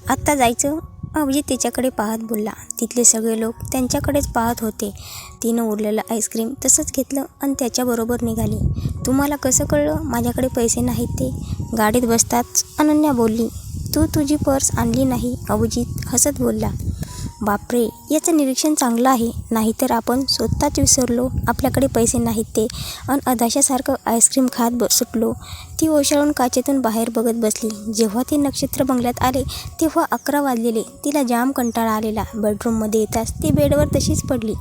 आत्ता जायचं? अभिजित तिच्याकडे पाहत बोलला. तिथले सगळे लोक त्यांच्याकडेच पाहत होते. तिनं उरलेलं आईस्क्रीम तसंच घेतलं आणि त्याच्याबरोबर निघाली. तुम्हाला कसं कळलं माझ्याकडे पैसे नाहीत ते? गाडीत बसताच अनन्या बोलली. तू तुझी पर्स आणली नाही? अभिजित हसत बोलला. बापरे, याचं निरीक्षण चांगलं आहे. नाहीतर आपण स्वतःच विसरलो आपल्याकडे पैसे नाहीत ते आणि अधाशासारखं आईस्क्रीम खात सुटलो. ती ओशाळून काचेतून बाहेर बघत बसली. जेव्हा ती नक्षत्र बंगल्यात आले तेव्हा 11 वाजलेले. तिला जाम कंटाळा आलेला. बेडरूममध्ये येताच ती बेडवर तशीच पडली.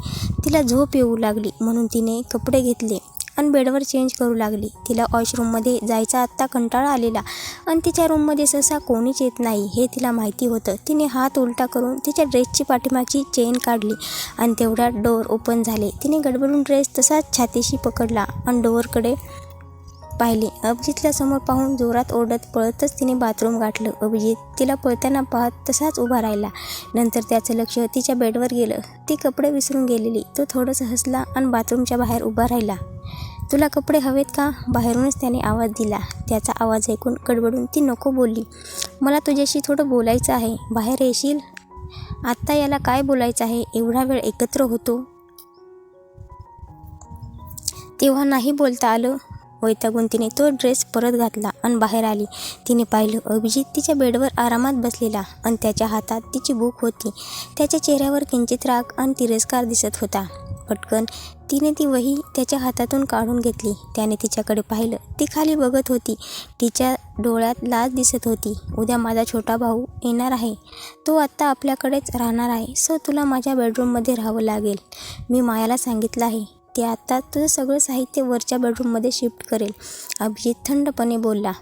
तिला झोप येऊ लागली म्हणून तिने कपडे घेतले आणि बेडवर चेंज करू लागली. तिला वॉशरूममध्ये जायचा आत्ता कंटाळा आलेला आणि तिच्या रूममध्ये सहसा कोणीच येत नाही हे तिला माहिती होतं. तिने हात उलटा करून तिच्या ड्रेसची पाठीमागची चेन काढली आणि तेवढ्यात डोअर ओपन झाले. तिने गडबडून ड्रेस तसाच छातीशी पकडला आणि डोअरकडे पाहिले. अभिजितला समोर पाहून जोरात ओरडत पळतच तिने बाथरूम गाठलं. अभिजित तिला पळताना पाहत तसाच उभा राहिला. नंतर त्याचं लक्ष तिच्या बेडवर गेलं. ती कपडे विसरून गेलेली. तो थोडंसं हसला आणि बाथरूमच्या बाहेर उभा राहिला. तुला कपडे हवेत का? बाहेरूनच त्याने आवाज दिला. त्याचा आवाज ऐकून गडबडून ती नको बोलली. मला तुझ्याशी थोडं बोलायचं आहे. बाहेर येशील? आत्ता याला काय बोलायचं आहे? एवढा वेळ एकत्र होतो तेव्हा नाही बोलता आलं? वैतागून तिने तो ड्रेस परत घातला आणि बाहेर आली. तिने पाहिलं अभिजित तिच्या बेडवर आरामात बसलेला आणि त्याच्या हातात तिची बुक होती. त्याच्या चेहऱ्यावर किंचित राग आणि तिरस्कार दिसत होता. पटकन तिने ती वही त्याच्या हातातून काढून घेतली. त्याने तिच्याकडे पाहिलं. ती खाली बघत होती. तिच्या डोळ्यात लाज दिसत होती. उद्या माझा छोटा भाऊ येणार आहे. तो आत्ता आपल्याकडेच राहणार आहे. सो तुला माझ्या बेडरूममध्ये राहावं लागेल. मी मायाला सांगितलं आहे. ते आत्ता तुझं सगळं साहित्य वरच्या बेडरूममध्ये शिफ्ट करेल. अभिजित थंडपणे बोलला.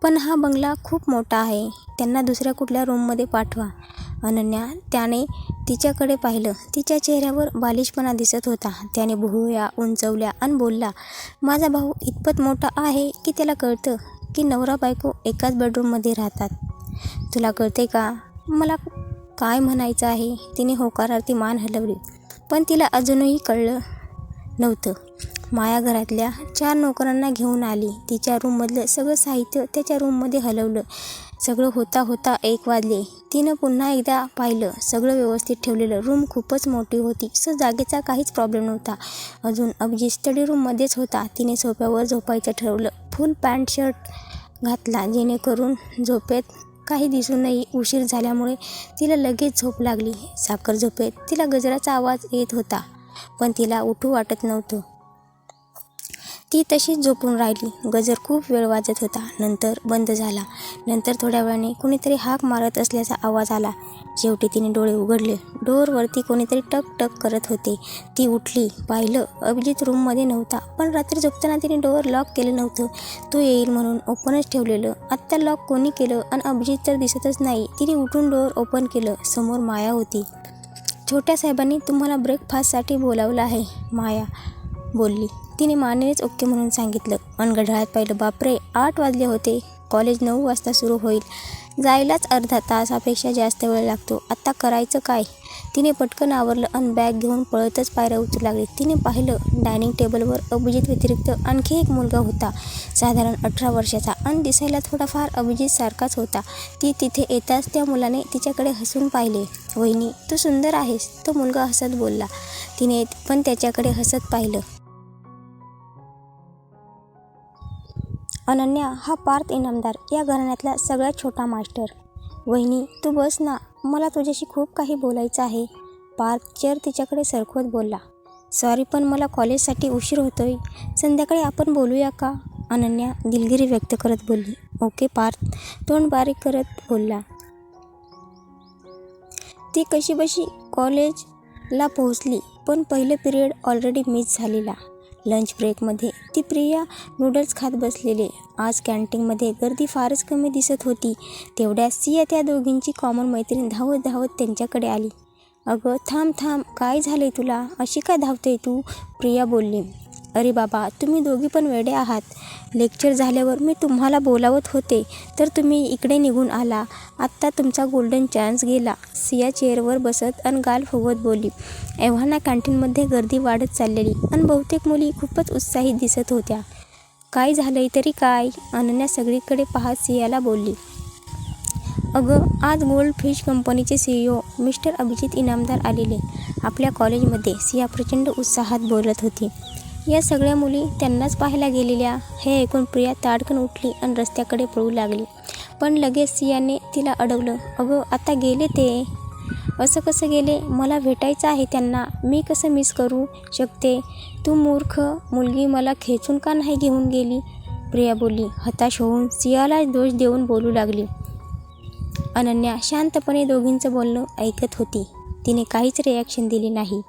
पण हा बंगला खूप मोठा आहे. त्यांना दुसऱ्या कुठल्या रूममध्ये पाठवा. अनन्या त्याने तिच्याकडे पाहिलं. तिच्या चेहऱ्यावर बालिशपणा दिसत होता. त्याने भुवया उंचवल्या आणि बोलला. माझा भाऊ इतपत मोठा आहे की त्याला कळतं की नवरा बायको एकाच बेडरूममध्ये राहतात. तुला कळते का मला काय म्हणायचं आहे? तिने होकारार्थी मान हलवली. पण तिला अजूनही कळलं नव्हतं. माया घरातल्या 4 नोकरांना घेऊन आली. तिच्या रूममधलं सगळं साहित्य त्याच्या रूममध्ये हलवलं. सगळं होता 1 वाजले. तिनं पुन्हा एकदा पाहिलं. सगळं व्यवस्थित ठेवलेलं. रूम खूपच मोठी होती. सो जागेचा काहीच प्रॉब्लेम नव्हता. अजून अभिजित स्टडी रूममध्येच होता. तिने सोफ्यावर झोपायचं ठरवलं. फुल पॅन्ट शर्ट घातला जेणेकरून झोपेत काही दिसू नये. उशीर झाल्यामुळे तिला लगेच झोप लागली. साखर झोपेत तिला गजराचा आवाज येत होता पण तिला उठू वाटत नव्हतं. ती तशीच झोपून राहिली. गजर खूप वेळ वाजत होता. नंतर बंद झाला. नंतर थोड्या वेळाने कोणीतरी हाक मारत असल्याचा आवाज आला. शेवटी तिने डोळे उघडले. डोअरवरती कोणीतरी टक टक करत होते. ती उठली. पाहिलं अभिजित रूममध्ये नव्हता. पण रात्री झोपताना तिने डोअर लॉक केलं नव्हतं. तो येईल म्हणून ओपनच ठेवलेलं. आत्ता लॉक कोणी केलं आणि अभिजित तर दिसतच नाही. तिने उठून डोअर ओपन केलं. समोर माया होती. छोट्या साहेबांनी तुम्हाला ब्रेकफास्टसाठी बोलावलं आहे. माया बोलली. तिने मानेनेच ओके म्हणून सांगितलं आणि घड्याळात पाहिलं. बापरे, 8 वाजले होते. कॉलेज 9 वाजता सुरू होईल. जायलाच अर्धा तासापेक्षा जास्त वेळ लागतो. आत्ता करायचं काय? तिने पटकन आवरलं आणि बॅग घेऊन पळतच पायऱ्या उतरू लागली. तिने पाहिलं डायनिंग टेबलवर अभिजित व्यतिरिक्त आणखी एक मुलगा होता. साधारण 18 वर्षाचा आणि दिसायला थोडाफार अभिजित सारखाच होता. ती तिथे येताच त्या मुलाने तिच्याकडे हसून पाहिले. वहिनी, तू सुंदर आहेस. तो मुलगा हसत बोलला. तिने पण त्याच्याकडे हसत पाहिलं. अनन्या, हा पार्थ इनामदार या घराण्यातला सगळ्यात छोटा मास्टर. वहिनी, तू बस ना. मला तुझ्याशी खूप काही बोलायचं आहे. पार्थ चेअर तिच्याकडे सरकवत बोलला. सॉरी, पण मला कॉलेजसाठी उशीर होतोय. संध्याकाळी आपण बोलूया का? अनन्या दिलगिरी व्यक्त करत बोलली. ओके पार्थ तोंड बारीक करत बोलला. ती कशीबशी कॉलेजला पोहोचली. पण पहिलं पिरियड ऑलरेडी मिस झालेला. लंच ब्रेकमध्ये ती प्रिया नूडल्स खात बसलेले. आज कॅन्टीनमध्ये गर्दी फारच कमी दिसत होती. तेवढ्यात सिया त्या दोघींची कॉमन मैत्रीण धावत धावत त्यांच्याकडे आली. अगं थांब, काय झालंय तुला? अशी काय धावते तू? प्रिया बोलली. अरे बाबा, तुम्ही दोघी पण वेडे आहात. लेक्चर झाल्यावर मी तुम्हाला बोलावत होते तर तुम्ही इकडे निघून आला. आत्ता तुमचा गोल्डन चान्स गेला. सिया चेअरवर बसत आणि गाल फुगवत बोलली. एव्हाना कॅन्टीनमध्ये गर्दी वाढत चाललेली आणि बहुतेक मुली खूपच उत्साहित दिसत होत्या. काय झालंय तरी काय? अनन्या सगळीकडे पाहत सियाला बोलली. अगं, आज गोल्ड फिश कंपनीचे CEO मिस्टर अभिजित इनामदार आलेले. आपल्या कॉलेजमध्ये सिया प्रचंड उत्साहात बोलत होती. या सगळ्या मुली त्यांनाच पाहायला गेलेल्या. हे ऐकून प्रिया ताडकन उठली आणि रस्त्याकडे पळू लागली. पण लगेच सियाने तिला अडवलं. अगं, आता गेले ते. असं कसं गेले? मला भेटायचं आहे त्यांना. मी कसं मिस करू शकते? तू मूर्ख मुलगी, मला खेचून का नाही घेऊन गेली? प्रिया बोलली. हताश होऊन सियाला दोष देऊन बोलू लागली. अनन्या शांतपणे दोघींचं बोलणं ऐकत होती. तिने काहीच रिॲक्शन दिली नाही.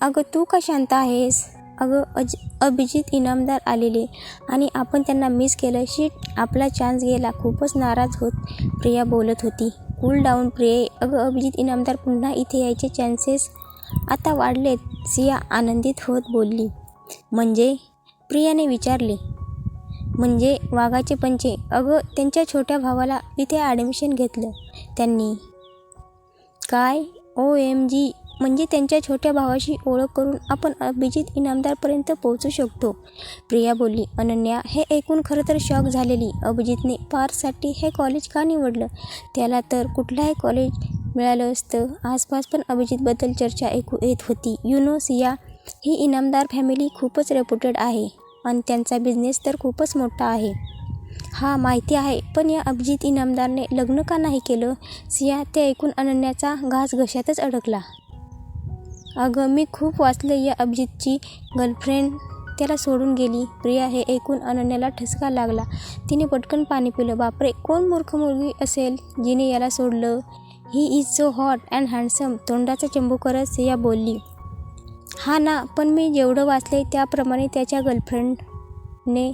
अगं, तू का शांत आहेस? अगं, अभिजित इनामदार आलेले आणि आपण त्यांना मिस केलं. शिट, आपला चान्स गेला. खूपच नाराज होत प्रिया बोलत होती. कूल डाऊन प्रिये. अगं, अभिजित इनामदार पुन्हा इथे यायचे चान्सेस आता वाढलेत, सिया आनंदित होत बोलली. म्हणजे? प्रियाने विचारले. म्हणजे वाघाचे पंचे. अगं, त्यांच्या छोट्या भावाला इथे ॲडमिशन घेतलं त्यांनी. काय? OMG, म्हणजे त्यांच्या छोट्या भावाशी ओळख करून आपण अभिजित इनामदारपर्यंत पोहोचू शकतो, प्रिया बोलली. अनन्या हे ऐकून खरं तर शॉक झालेली. अभिजितने पार्थसाठी हे कॉलेज का निवडलं? त्याला तर कुठलंही कॉलेज मिळालं असतं. आसपास पण अभिजितबद्दल चर्चा ऐकू येत होती. सिया, ही इनामदार फॅमिली खूपच रेप्युटेड आहे आणि त्यांचा बिझनेस तर खूपच मोठा आहे. हा, माहिती आहे. पण या अभिजित इनामदारने लग्न का नाही केलं? सिया, ते ऐकून अनन्याचा घास घशातच अडकला. अगं, मी खूप वाचलं. या अभिजितची गर्लफ्रेंड त्याला सोडून गेली. प्रिया हे ऐकून अनन्याला ठसका लागला. तिने पटकन पाणी पिलं. बापरे, कोण मूर्ख मुलगी असेल जिने याला सोडलं? He is so hot and handsome. तोंडाचा चंबू करत सिया बोलली. हा ना, पण मी जेवढं वाचले त्याप्रमाणे त्याच्या गर्लफ्रेंडने